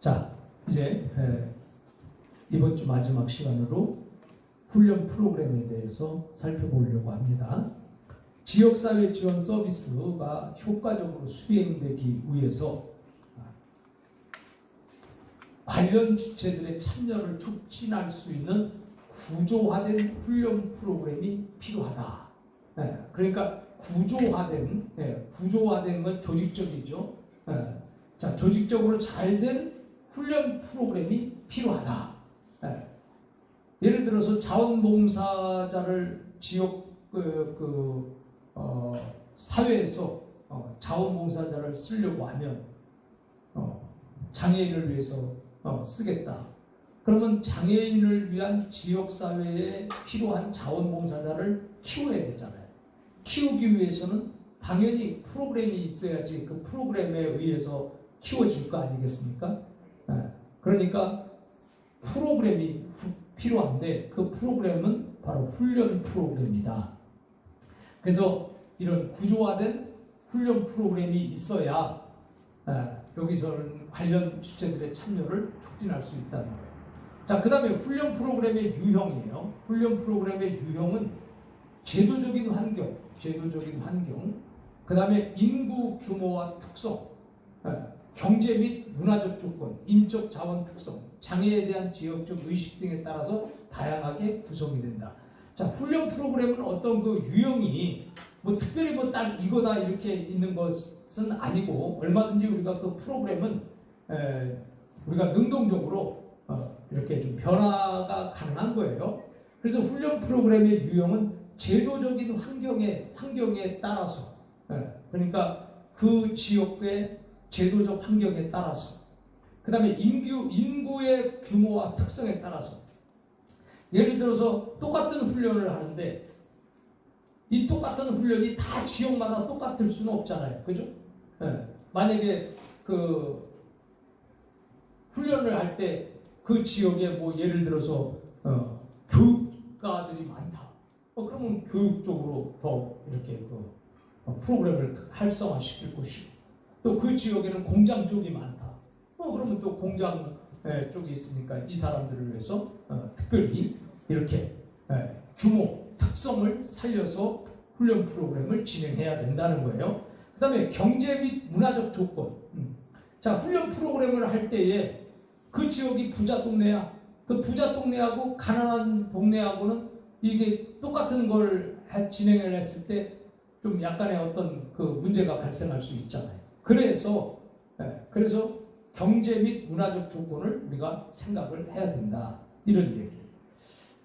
자, 이제 이번 주 마지막 시간으로 훈련 프로그램에 대해서 살펴보려고 합니다. 지역사회 지원 서비스가 효과적으로 수행되기 위해서 관련 주체들의 참여를 촉진할 수 있는 구조화된 훈련 프로그램이 필요하다. 그러니까 구조화된 건 조직적이죠. 자, 조직적으로 잘된 훈련 프로그램이 필요하다. 예를 들어서 자원봉사자를 지역 사회에서 자원봉사자를 쓰려고 하면 장애인을 위해서 쓰겠다. 그러면 장애인을 위한 지역사회에 필요한 자원봉사자를 키워야 되잖아요. 키우기 위해서는 당연히 프로그램이 있어야지 그 프로그램에 의해서 키워질 거 아니겠습니까? 그러니까 프로그램이 필요한데 그 프로그램은 바로 훈련 프로그램이다. 그래서 이런 구조화된 훈련 프로그램이 있어야 여기서는 관련 주체들의 참여를 촉진할 수 있다는 거예요. 자, 그 다음에 훈련 프로그램의 유형이에요. 훈련 프로그램의 유형은 제도적인 환경, 그 다음에 인구 규모와 특성, 경제 및 문화적 조건, 인적 자원 특성, 장애에 대한 지역적 의식 등에 따라서 다양하게 구성이 된다. 자, 훈련 프로그램은 어떤 그 유형이 뭐 특별히 뭐 딱 이거다 이렇게 있는 것은 아니고 얼마든지 우리가 그 프로그램은 우리가 능동적으로 이렇게 좀 변화가 가능한 거예요. 그래서 훈련 프로그램의 유형은 제도적인 환경에 따라서 그러니까 그 지역의 제도적 환경에 따라서 그 다음에 인구의 규모와 특성에 따라서 예를 들어서 똑같은 훈련을 하는데 이 똑같은 훈련이 다 지역마다 똑같을 수는 없잖아요. 그죠? 만약에 그 훈련을 할 때 그 지역에 뭐 예를 들어서 교육가들이 많다. 그러면 교육 쪽으로 더 이렇게 그 프로그램을 활성화시킬 것이고 또 그 지역에는 공장 쪽이 많다. 그러면 또 공장 쪽이 있으니까 이 사람들을 위해서 특별히 이렇게 규모, 특성을 살려서 훈련 프로그램을 진행해야 된다는 거예요. 그 다음에 경제 및 문화적 조건. 자, 훈련 프로그램을 할 때에 그 지역이 부자 동네야. 그 부자 동네하고 가난한 동네하고는 이게 똑같은 걸 진행을 했을 때 좀 약간의 어떤 그 문제가 발생할 수 있잖아요. 그래서 경제 및 문화적 조건을 우리가 생각을 해야 된다. 이런 얘기예요.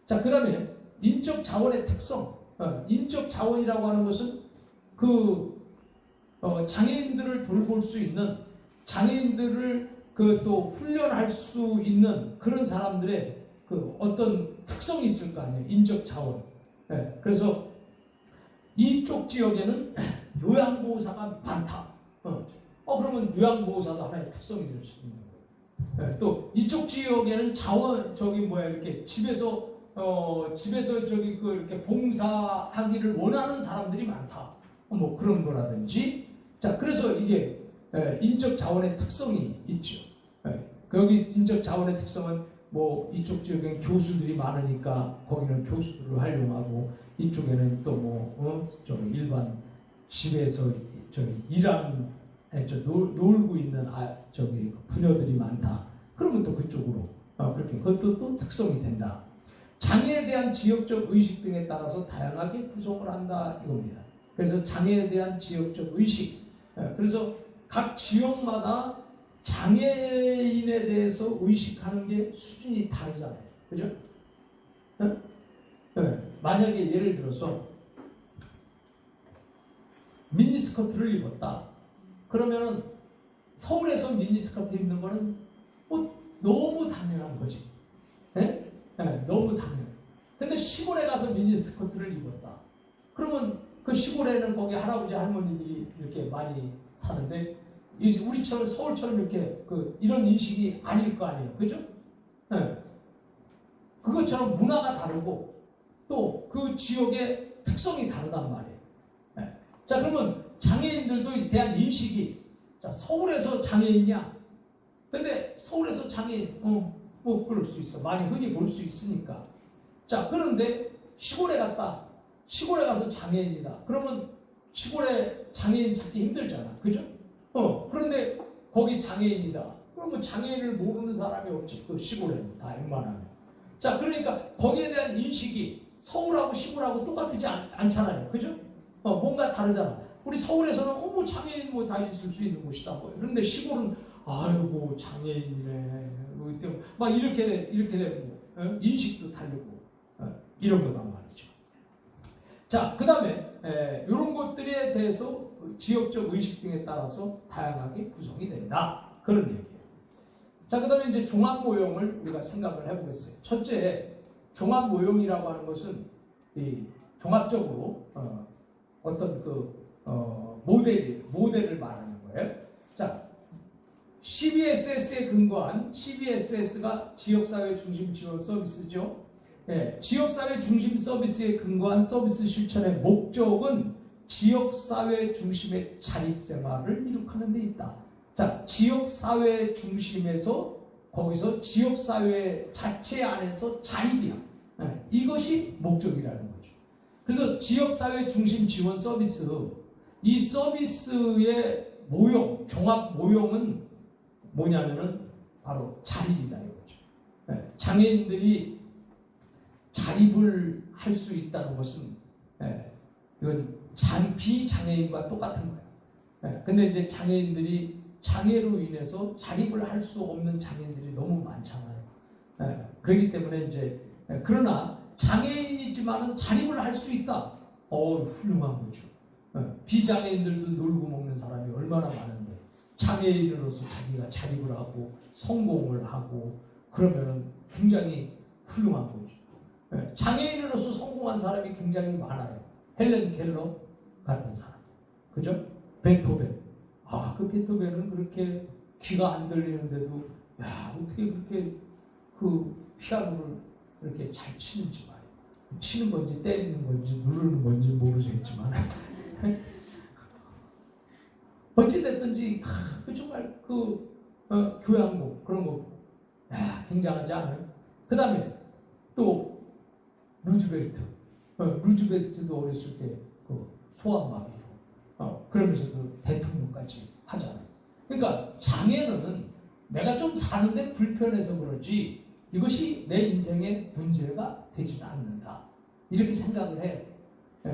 자, 그 다음에 인적 자원의 특성. 인적 자원이라고 하는 것은 그 장애인들을 돌볼 수 있는 장애인들을 또 훈련할 수 있는 그런 사람들의 그 어떤 특성이 있을 거 아니에요. 인적 자원. 그래서 이쪽 지역에는 요양보호사가 많다. 그러면 요양보호사도 하나의 특성이 될 수 있는 거예요. 또 이쪽 지역에는 이렇게 집에서 이렇게 봉사하기를 원하는 사람들이 많다. 뭐 그런 거라든지. 자, 그래서 이게 인적 자원의 특성이 있죠. 여기 인적 자원의 특성은 뭐 이쪽 지역에는 교수들이 많으니까 거기는 교수들을 활용하고 이쪽에는 또 일반 집에서 놀고 있는 부녀들이 많다. 그러면 또 그쪽으로 그렇게 그것도 또 특성이 된다. 장애에 대한 지역적 의식 등에 따라서 다양하게 구성을 한다 이겁니다. 그래서 장애에 대한 지역적 의식. 그래서 각 지역마다 장애인에 대해서 의식하는 게 수준이 다르잖아요. 그죠? 만약에 예를 들어서 미니스커트를 입었다. 그러면 서울에서 미니스커트 입는 거는 너무 당연한 거지. 너무 당연. 근데 시골에 가서 미니스커트를 입었다. 그러면 그 시골에는 거기 할아버지 할머니들이 이렇게 많이 사는데 우리처럼 서울처럼 이렇게 이런 인식이 아닐 거 아니에요. 그죠? 그것처럼 문화가 다르고 또 그 지역의 특성이 다르단 말이에요. 자, 그러면 장애인들도 대한 인식이 서울에서 장애인이야. 근데 서울에서 장애인 뭐 그럴 수 있어. 많이 흔히 볼 수 있으니까. 자, 그런데 시골에 가서 장애인이다. 그러면 시골에 장애인 찾기 힘들잖아. 그죠? 그런데 거기 장애인이다. 그러면 장애인을 모르는 사람이 없지. 그 시골에는 다 웬만하면. 자, 그러니까 거기에 대한 인식이 서울하고 시골하고 똑같지 않잖아요. 그죠? 뭔가 다르잖아. 우리 서울에서는 뭐 장애인 뭐 다 있을 수 있는 곳이다. 뭐. 그런데 시골은 아이고 장애인이네. 막 이렇게 되고 인식도 다르고 이런 거단 말이죠. 자, 그 다음에 이런 것들에 대해서 지역적 의식 등에 따라서 다양하게 구성이 된다. 그런 얘기예요. 자, 그 다음에 이제 종합 모형을 우리가 생각을 해보겠어요. 첫째, 종합 모형이라고 하는 것은 이 종합적으로 어떤 그 모델을 말하는 거예요. 자, CBSS에 근거한 CBSS가 지역사회 중심 지원 서비스죠. 지역사회 중심 서비스에 근거한 서비스 실천의 목적은 지역사회 중심의 자립생활을 이룩하는 데 있다. 자, 지역사회 중심에서 거기서 지역사회 자체 안에서 자립이야. 이것이 목적이라는 거죠. 그래서 지역사회 중심 지원 서비스, 이 서비스의 모형, 종합 모형은 뭐냐면은 바로 자립이다 이거죠. 장애인들이 자립을 할 수 있다는 것은 이건 비장애인과 똑같은 거예요. 근데 이제 장애인들이 장애로 인해서 자립을 할 수 없는 장애인들이 너무 많잖아요. 그렇기 때문에 이제 그러나 장애인이지만은 자립을 할 수 있다. 훌륭한 거죠. 비장애인들도 놀고 먹는 사람이 얼마나 많은데 장애인으로서 자기가 자립을 하고 성공을 하고 그러면은 굉장히 훌륭한 거죠. 장애인으로서 성공한 사람이 굉장히 많아요. 헬렌 켈러 같은 사람, 그죠? 베토벤. 그 베토벤은 그렇게 귀가 안 들리는데도 어떻게 그렇게 그 피아노를 이렇게 잘 치는지 말이에요. 치는 건지 때리는 건지 누르는 건지 모르겠지만 어찌됐든지 정말 교향곡 그런 거 굉장하지 않아요? 그 다음에 또 루즈벨트도 어렸을 때 소아마비로 그러면서도 대통령까지 하잖아요. 그러니까 장애는 내가 좀 사는데 불편해서 그러지 이것이 내 인생의 문제가 되지는 않는다. 이렇게 생각을 해야 돼요.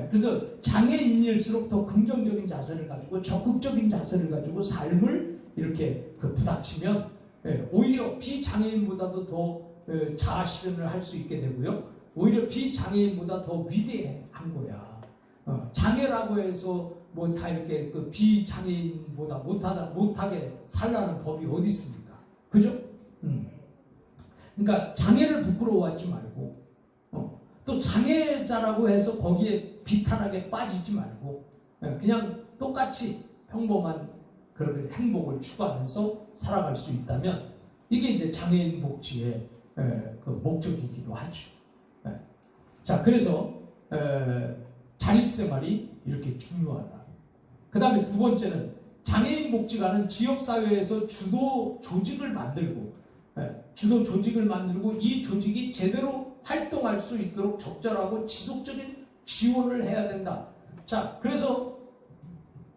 그래서 장애인일수록 더 긍정적인 자세를 가지고 적극적인 자세를 가지고 삶을 이렇게 부닥치면 오히려 비장애인보다도 더 자아 실현을 할 수 있게 되고요. 오히려 비장애인보다 더 위대한 거야. 장애라고 해서 뭐 다 이렇게 비장애인보다 못하게 살라는 법이 어디 있습니까? 그죠? 그러니까 장애를 부끄러워하지 말고 또 장애자라고 해서 거기에 비탄하게 빠지지 말고 그냥 똑같이 평범한 그런 행복을 추구하면서 살아갈 수 있다면 이게 이제 장애인 복지의 목적이기도 하죠. 자, 그래서 자립생활이 이렇게 중요하다. 그 다음에 두 번째는 장애인 복지관은 지역사회에서 주도 조직을 만들고 이 조직이 제대로 활동할 수 있도록 적절하고 지속적인 지원을 해야 된다. 자, 그래서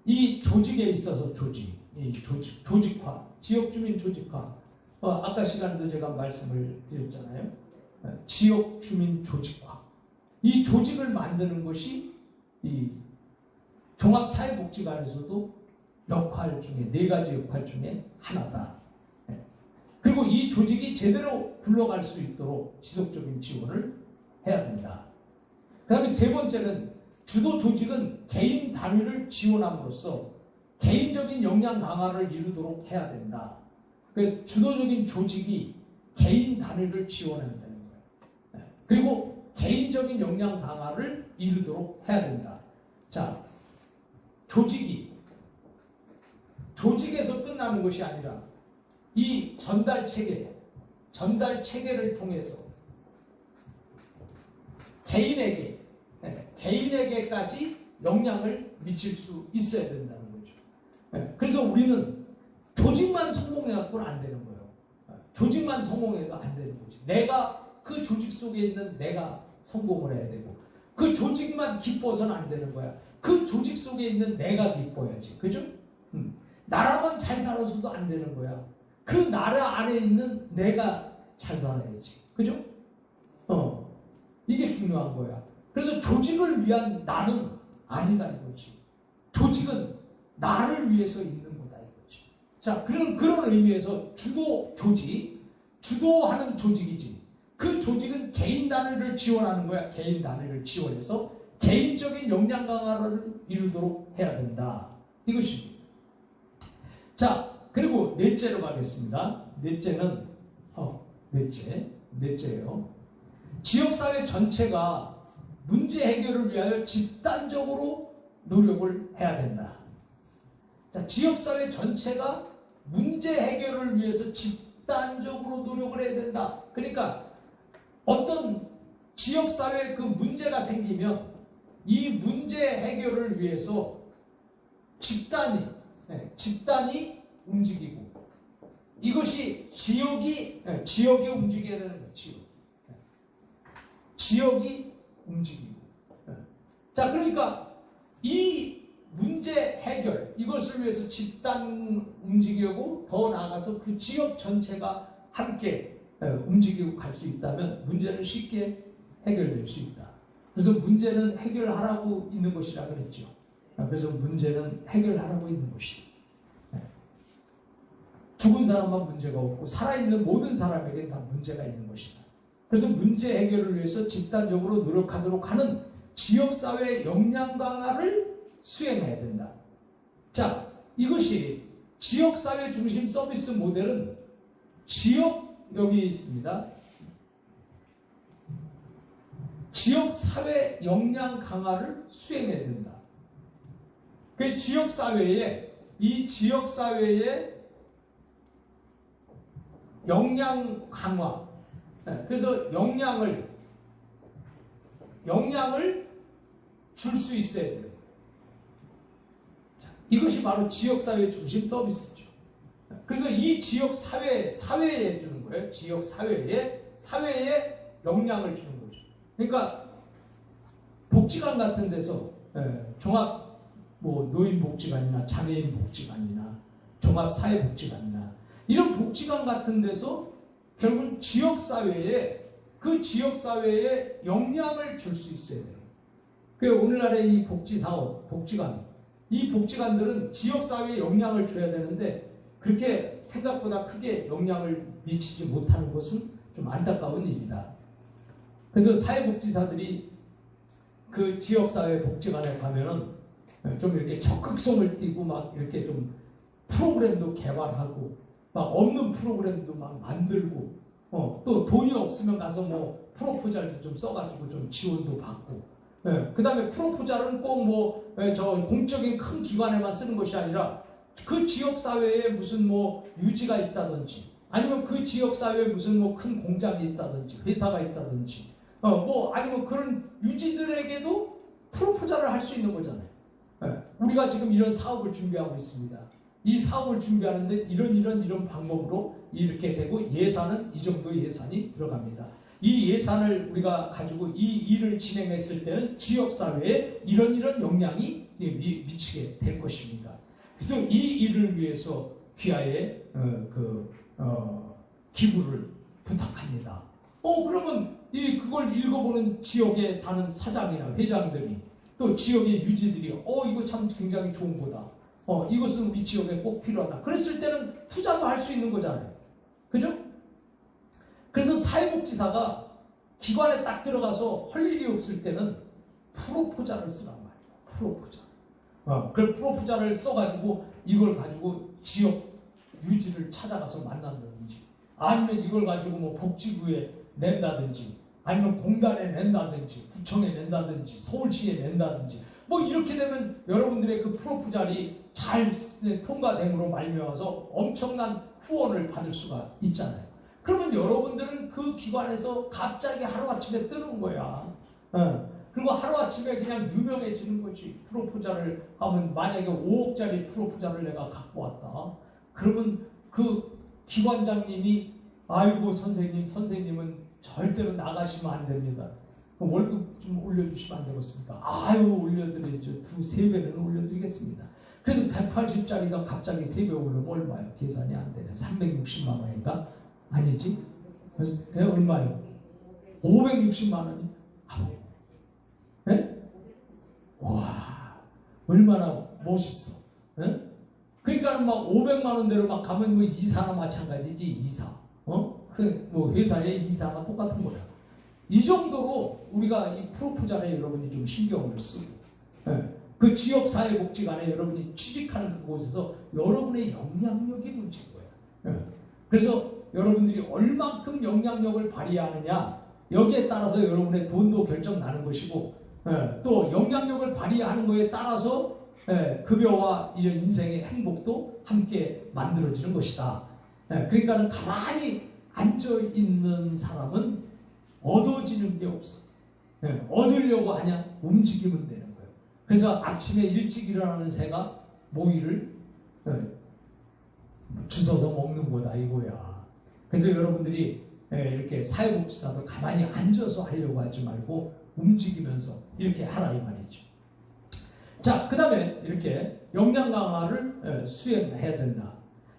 이 조직에 있어서 조직화, 지역주민 조직화. 아까 시간에도 제가 말씀을 드렸잖아요. 지역주민 조직화. 이 조직을 만드는 것이 이 종합사회복지관에서도 역할 중에 4가지 역할 중에 하나다. 그리고 이 조직이 제대로 굴러갈 수 있도록 지속적인 지원을 해야 된다. 그 다음에 세 번째는 주도 조직은 개인 단위를 지원함으로써 개인적인 역량 강화를 이루도록 해야 된다. 그래서 주도적인 조직이 개인 단위를 지원한다는 거예요. 그리고 개인적인 역량 강화를 이루도록 해야 된다. 자, 조직에서 끝나는 것이 아니라 이 전달 체계를 통해서 개인에게까지 영향을 미칠 수 있어야 된다는 거죠. 그래서 우리는 조직만 성공해갖고는 안 되는 거예요. 조직만 성공해도 안 되는 거지. 내가 그 조직 속에 있는 내가 성공을 해야 되고 그 조직만 기뻐서는 안 되는 거야. 그 조직 속에 있는 내가 기뻐야지. 그죠? 나라만 잘 살아서도 안 되는 거야. 그 나라 안에 있는 내가 잘 살아야지. 그죠? 이게 중요한 거야. 그래서 조직을 위한 나는 아니다 이거지. 조직은 나를 위해서 있는 거다 이거지. 자, 그런 의미에서 주도 조직, 주도하는 조직이지. 그 조직은 개인 단위를 지원하는 거야. 개인 단위를 지원해서 개인적인 역량 강화를 이루도록 해야 된다. 이것입니다. 자, 그리고 넷째로 가겠습니다. 넷째는 넷째예요. 지역사회 전체가 문제 해결을 위하여 집단적으로 노력을 해야 된다. 자, 지역사회 전체가 문제 해결을 위해서 집단적으로 노력을 해야 된다. 그러니까 어떤 지역사회에 그 문제가 생기면 이 문제 해결을 위해서 집단이 움직이고 이것이 지역이 움직여야 되는 거예요. 지역이 움직이고. 자, 그러니까 이 문제 해결 이것을 위해서 집단 움직이고 더 나아가서 그 지역 전체가 함께 움직이고 갈 수 있다면 문제는 쉽게 해결될 수 있다. 그래서 문제는 해결하라고 있는 것이라 그랬죠. 그래서 문제는 해결하라고 있는 것이다. 죽은 사람만 문제가 없고 살아있는 모든 사람에게 다 문제가 있는 것이다. 그래서 문제 해결을 위해서 집단적으로 노력하도록 하는 지역사회 역량 강화를 수행해야 된다. 자, 이것이 지역사회 중심 서비스 모델은 여기 있습니다. 지역사회 역량 강화를 수행해야 된다. 그 지역사회에 이 지역사회의 역량 강화, 그래서 역량을 줄 수 있어야 돼요. 이것이 바로 지역사회 중심 서비스죠. 그래서 이 지역사회에 주는 거예요. 지역사회에 역량을 주는 거죠. 그러니까 복지관 같은 데서 종합 노인복지관이나 장애인복지관이나 종합사회복지관이나 이런 복지관 같은 데서 결국 그 지역사회에 역량을 줄 수 있어야 돼요. 그래서 오늘날의 이 이 복지관들은 지역사회에 역량을 줘야 되는데 그렇게 생각보다 크게 역량을 미치지 못하는 것은 좀 안타까운 일이다. 그래서 사회복지사들이 그 지역사회 복지관에 가면은 좀 이렇게 적극성을 띠고 막 이렇게 좀 프로그램도 개발하고 막 없는 프로그램도 막 만들고 또 돈이 없으면 가서 뭐 프로포잘도 좀 써가지고 좀 지원도 받고 그 다음에 프로포잘은 꼭 저 공적인 큰 기관에만 쓰는 것이 아니라 그 지역사회에 무슨 유지가 있다든지 아니면 그 지역사회에 무슨 큰 공장이 있다든지 회사가 있다든지 아니면 그런 유지들에게도 프로포잘을 할 수 있는 거잖아요. 우리가 지금 이런 사업을 준비하고 있습니다. 이 사업을 준비하는데 이런 방법으로 이렇게 되고 예산은 이 정도 예산이 들어갑니다. 이 예산을 우리가 가지고 이 일을 진행했을 때는 지역사회에 이런 역량이 미치게 될 것입니다. 그래서 이 일을 위해서 귀하의 기부를 부탁합니다. 그러면 그걸 읽어보는 지역에 사는 사장이나 회장들이 또 지역의 유지들이 이거 참 굉장히 좋은 거다. 이것은 우리 지역에 꼭 필요하다. 그랬을 때는 투자도 할 수 있는 거잖아요. 그죠? 그래서 사회복지사가 기관에 딱 들어가서 할 일이 없을 때는 프로포잘을 쓰란 말이에요. 그 프로포잘을 써가지고 이걸 가지고 지역 유지를 찾아가서 만난다든지 아니면 이걸 가지고 복지부에 낸다든지 아니면 공단에 낸다든지 구청에 낸다든지 서울시에 낸다든지 이렇게 되면 여러분들의 그 프로포잘이 잘 통과됨으로 말미암아서 엄청난 후원을 받을 수가 있잖아요. 그러면 여러분들은 그 기관에서 갑자기 하루아침에 뜨는 거야. 그리고 하루아침에 그냥 유명해지는 거지. 프로포잘을 하면 만약에 5억짜리 프로포잘을 내가 갖고 왔다. 그러면 그 기관장님이 아이고 선생님은 절대로 나가시면 안 됩니다. 월급 좀 올려주시면 안 되겠습니까? 아유 올려드리죠. 2~3배는 올려드리겠습니다. 그래서 180짜리가 갑자기 3배 오르면 얼마예요? 계산이 안 되네. 360만 원인가? 아니지? 그래서 얼마예요? 560만 원이? 네? 와 얼마나 멋있어. 네? 그러니까 막 500만 원대로 막 가면 뭐 이사나 마찬가지지. 이사. 뭐 회사의 이사가 똑같은 거야. 이 정도로 우리가 이 프로포절에 여러분이 좀 신경을 쓰고, 그 지역사회복지관에 여러분이 취직하는 그곳에서 여러분의 영향력이 문제인 거예요. 그래서 여러분들이 얼만큼 영향력을 발휘하느냐, 여기에 따라서 여러분의 돈도 결정나는 것이고, 또 영향력을 발휘하는 것에 따라서 급여와 이런 인생의 행복도 함께 만들어지는 것이다. 그러니까 가만히 앉아있는 사람은 얻어지는 게 없어. 얻으려고 하냐? 움직이면 되는 거예요. 그래서 아침에 일찍 일어나는 새가 모이를 주워서 먹는 거다 이거야. 그래서 여러분들이 이렇게 사회복지사도 가만히 앉아서 하려고 하지 말고 움직이면서 이렇게 하라 이 말이죠. 자, 그 다음에 이렇게 역량 강화를 수행해야 된다.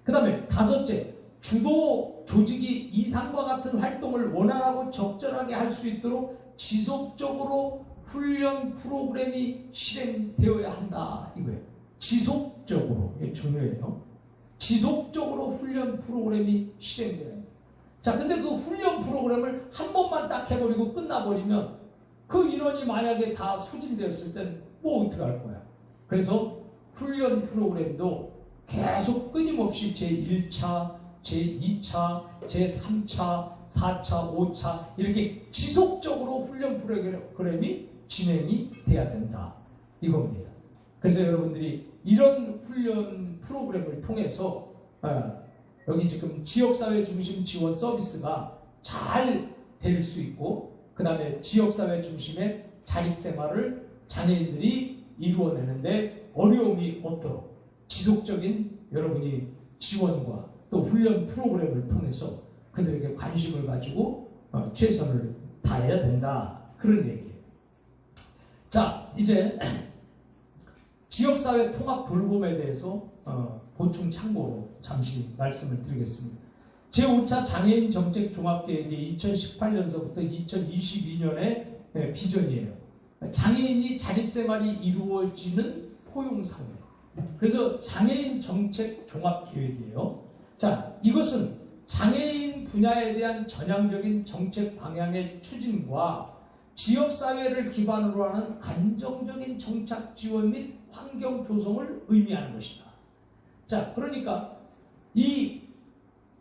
그 다음에 5째, 주도 조직이 이상과 같은 활동을 원활하고 적절하게 할 수 있도록 지속적으로 훈련 프로그램이 실행되어야 한다 이거예요. 지속적으로, 이게 중요해요. 지속적으로 훈련 프로그램이 실행돼야 합니다. 자, 근데 그 훈련 프로그램을 한 번만 딱 해버리고 끝나버리면 그 인원이 만약에 다 소진되었을 땐 뭐 어떻게 할 거야? 그래서 훈련 프로그램도 계속 끊임없이 제1차, 제2차, 제3차, 4차, 5차 이렇게 지속적으로 훈련 프로그램이 진행이 돼야 된다 이겁니다. 그래서 여러분들이 이런 훈련 프로그램을 통해서 여기 지금 지역사회 중심 지원 서비스가 잘 될 수 있고, 그 다음에 지역사회 중심의 자립생활을 장애인들이 이루어내는데 어려움이 없도록 지속적인 여러분이 지원과 또 훈련 프로그램을 통해서 그들에게 관심을 가지고 최선을 다해야 된다 그런 얘기예요. 자, 이제 지역사회 통합 돌봄에 대해서 보충 참고로 잠시 말씀을 드리겠습니다. 제5차 장애인 정책 종합계획이 2018년서부터 2022년의 비전이에요. 장애인이 자립생활이 이루어지는 포용사회. 그래서 장애인 정책 종합계획이에요. 자, 이것은 장애인 분야에 대한 전향적인 정책 방향의 추진과 지역사회를 기반으로 하는 안정적인 정착 지원 및 환경 조성을 의미하는 것이다. 자, 그러니까 이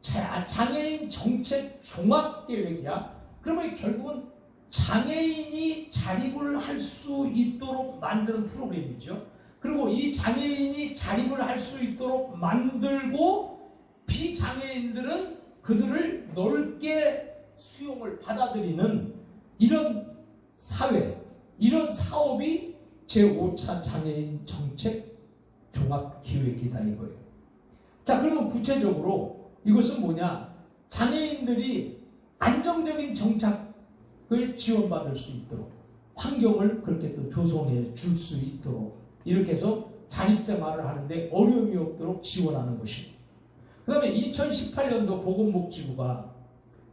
장애인 정책 종합계획이야. 그러면 결국은 장애인이 자립을 할 수 있도록 만드는 프로그램이죠. 그리고 이 장애인이 자립을 할 수 있도록 만들고 비장애인들은 그들을 넓게 수용을 받아들이는 이런 사회, 이런 사업이 제5차 장애인 정책 종합계획이다 이거예요. 자, 그러면 구체적으로 이것은 뭐냐? 장애인들이 안정적인 정착을 지원받을 수 있도록 환경을 그렇게 또 조성해 줄 수 있도록 이렇게 해서 자립생활을 하는데 어려움이 없도록 지원하는 것입니다. 그 다음에 2018년도 보건복지부가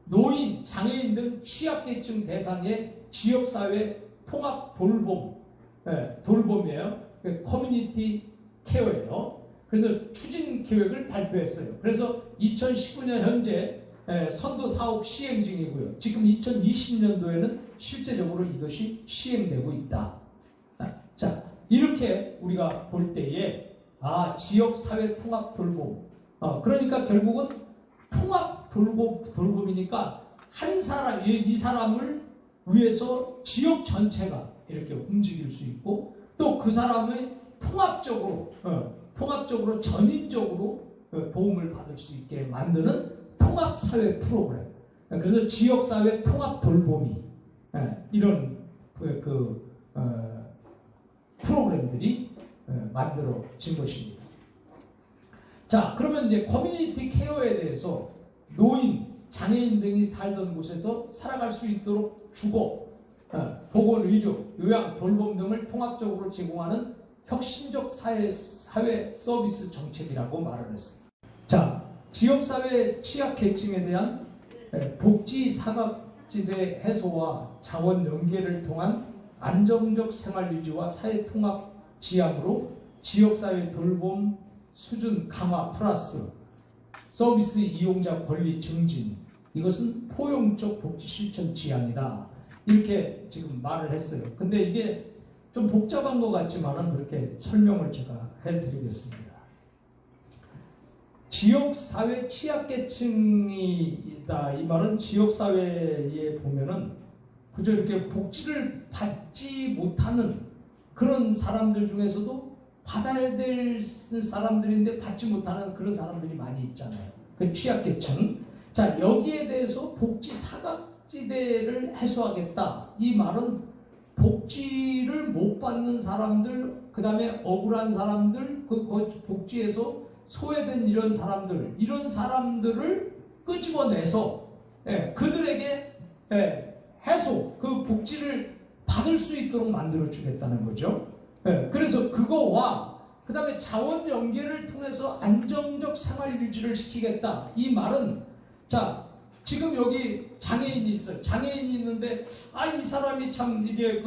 노인, 장애인 등 취약계층 대상의 지역사회 통합 돌봄이에요. 커뮤니티 케어예요. 그래서 추진 계획을 발표했어요. 그래서 2019년 현재 선도 사업 시행 중이고요. 지금 2020년도에는 실제적으로 이것이 시행되고 있다. 자, 이렇게 우리가 볼 때에 지역사회 통합 돌봄. 그러니까 결국은 통합 돌봄이니까 한 사람, 이 사람을 위해서 지역 전체가 이렇게 움직일 수 있고 또 그 사람의 통합적으로 전인적으로 도움을 받을 수 있게 만드는 통합사회 프로그램. 그래서 지역사회 통합 돌봄이 이런 프로그램들이 만들어진 것입니다. 자, 그러면 이제 커뮤니티 케어에 대해서 노인, 장애인 장애인 등이 살던 곳에서 살아갈 수 있도록 주거, 보건, 의료, 요양, 돌봄 등을 통합적으로 제공하는 혁신적 사회 서비스 정책이라고 말을 했습니다. 자, 지역사회 취약계층에 대한 복지 사각지대 해소와 자원 연계를 통한 안정적 생활 유지와 사회 통합 지향으로 지역사회 돌봄 수준 강화 플러스 서비스 이용자 권리 증진, 이것은 포용적 복지 실천 지향이다. 이렇게 지금 말을 했어요. 근데 이게 좀 복잡한 것 같지만은 그렇게 설명을 제가 해드리겠습니다. 지역사회 취약계층이다. 이 말은 지역사회에 보면은 그저 이렇게 복지를 받지 못하는 그런 사람들 중에서도 받아야 될 사람들인데 받지 못하는 그런 사람들이 많이 있잖아요. 그 취약계층. 자, 여기에 대해서 복지 사각지대를 해소하겠다. 이 말은 복지를 못 받는 사람들, 그 다음에 억울한 사람들, 그 복지에서 소외된 이런 사람들을 끄집어내서 그들에게 해소, 그 복지를 받을 수 있도록 만들어 주겠다는 거죠. 그래서 그거와 그 다음에 자원 연계를 통해서 안정적 생활 유지를 시키겠다. 이 말은, 자, 지금 여기 장애인이 있어요. 장애인이 있는데, 이 사람이 참 이게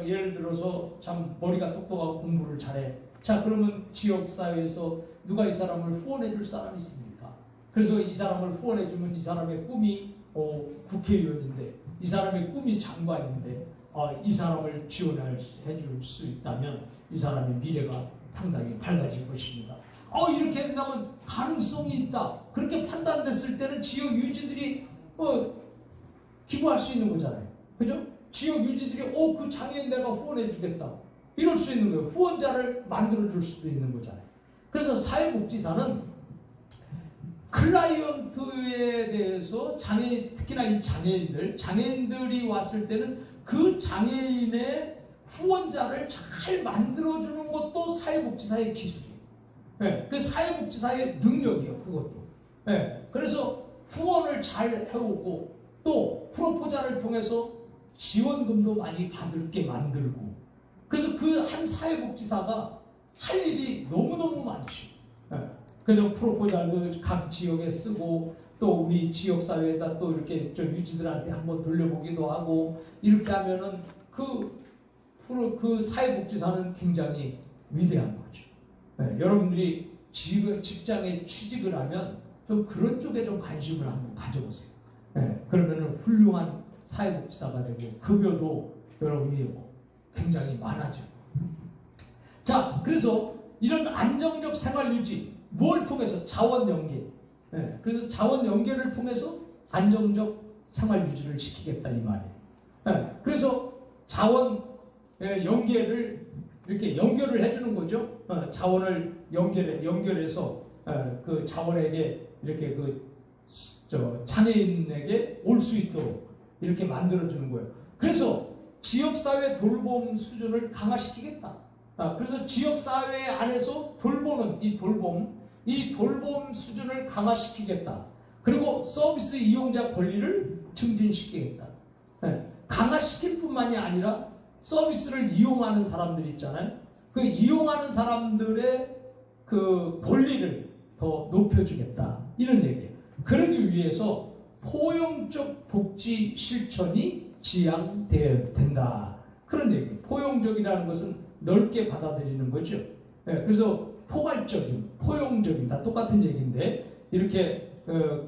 예를 들어서 참 머리가 똑똑하고 공부를 잘해. 자, 그러면 지역사회에서 누가 이 사람을 후원해 줄 사람이 있습니까? 그래서 이 사람을 후원해 주면 이 사람의 꿈이 국회의원인데, 이 사람의 꿈이 장관인데, 이 사람을 지원해 줄 수 있다면 이 사람의 미래가 상당히 밝아질 것입니다. 이렇게 된다면 가능성이 있다. 그렇게 판단됐을 때는 지역 유지들이 기부할 수 있는 거잖아요. 그죠? 지역 유지들이 그 장애인 내가 후원해 주겠다. 이럴 수 있는 거예요. 후원자를 만들어 줄 수도 있는 거잖아요. 그래서 사회복지사는 클라이언트에 대해서 특히나 이 장애인들이 왔을 때는 그 장애인의 후원자를 잘 만들어주는 것도 사회복지사의 기술이에요. 그 사회복지사의 능력이에요. 그것도. 그래서 후원을 잘 해오고 또 프로포자를 통해서 지원금도 많이 받을게 만들고, 그래서 그 한 사회복지사가 할 일이 너무너무 많죠. 그래서 프로포잘도 각 지역에 쓰고 또 우리 지역사회에다 또 이렇게 좀 유지들한테 한번 돌려보기도 하고, 이렇게 하면은 그 사회복지사는 굉장히 위대한 거죠. 여러분들이 직장에 취직을 하면 좀 그런 쪽에 좀 관심을 한번 가져보세요. 그러면은 훌륭한 사회복지사가 되고 급여도 여러분이 굉장히 많아지고. 자, 그래서 이런 안정적 생활 유지, 뭘 통해서? 자원 연계. 그래서 자원 연계를 통해서 안정적 생활 유지를 시키겠다 이 말이에요. 그래서 자원 연계를 이렇게 연결을 해주는 거죠. 자원을 연결해서 그 자원에게 이렇게 장애인에게 올 수 있도록 이렇게 만들어주는 거예요. 그래서 지역사회 돌봄 수준을 강화시키겠다. 그래서 지역사회 안에서 돌보는 이 돌봄 수준을 강화시키겠다. 그리고 서비스 이용자 권리를 증진시키겠다. 강화시킬 뿐만이 아니라 서비스를 이용하는 사람들이 있잖아요. 그 이용하는 사람들의 그 권리를 더 높여주겠다. 이런 얘기예요. 그러기 위해서 포용적 복지 실천이 지향되어야 된다. 그런 얘기예요. 포용적이라는 것은 넓게 받아들이는 거죠. 그래서 포괄적인, 포용적인 다 똑같은 얘기인데 이렇게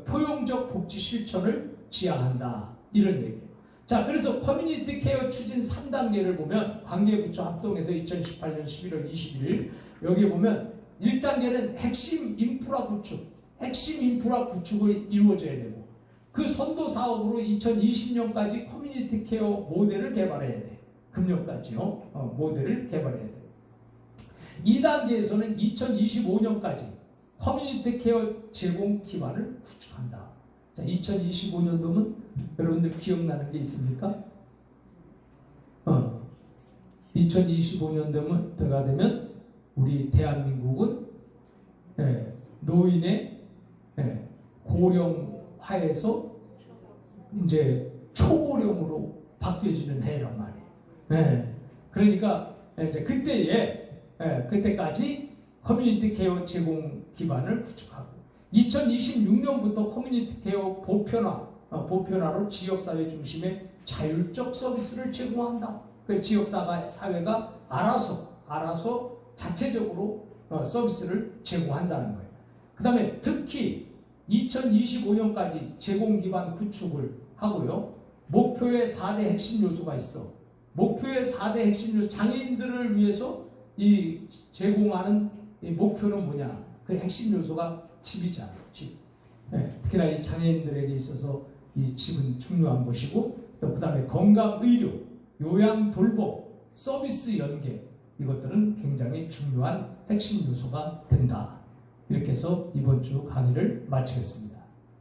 포용적 복지 실천을 지향한다. 이런 얘기예요. 자, 그래서 커뮤니티 케어 추진 3단계를 보면 관계부처 합동해서 2018년 11월 21일 여기 보면 1단계는 핵심 인프라 구축을 이루어져야 되고, 그 선도 사업으로 2020년까지 커뮤니티 케어 모델을 개발해야 돼. 금년까지요. 모델을 개발해야 돼. 2단계에서는 2025년까지 커뮤니티 케어 제공 기반을 구축한다. 자, 2025년도면 여러분들 기억나는 게 있습니까? 2025년도가 되면 우리 대한민국은 노인의 고령화에서 이제 초고령으로 바뀌어지는 해란 말이에요. 네. 그러니까 이제 그때까지 커뮤니티 케어 제공 기반을 구축하고 2026년부터 커뮤니티 케어 보편화로 지역사회 중심의 자율적 서비스를 제공한다. 그 지역사회가 알아서 자체적으로 서비스를 제공한다는 거예요. 그 다음에 특히 2025년까지 제공 기반 구축을 하고요. 목표의 4대 핵심 요소가 있어. 목표의 4대 핵심 요소, 장애인들을 위해서 이 제공하는 이 목표는 뭐냐? 그 핵심 요소가 집이잖아요. 집. 네, 특히나 이 장애인들에게 있어서 이 집은 중요한 것이고, 그 다음에 건강 의료, 요양 돌봄, 서비스 연계, 이것들은 굉장히 중요한 핵심 요소가 된다. 이렇게 해서 이번 주 강의를 마치겠습니다.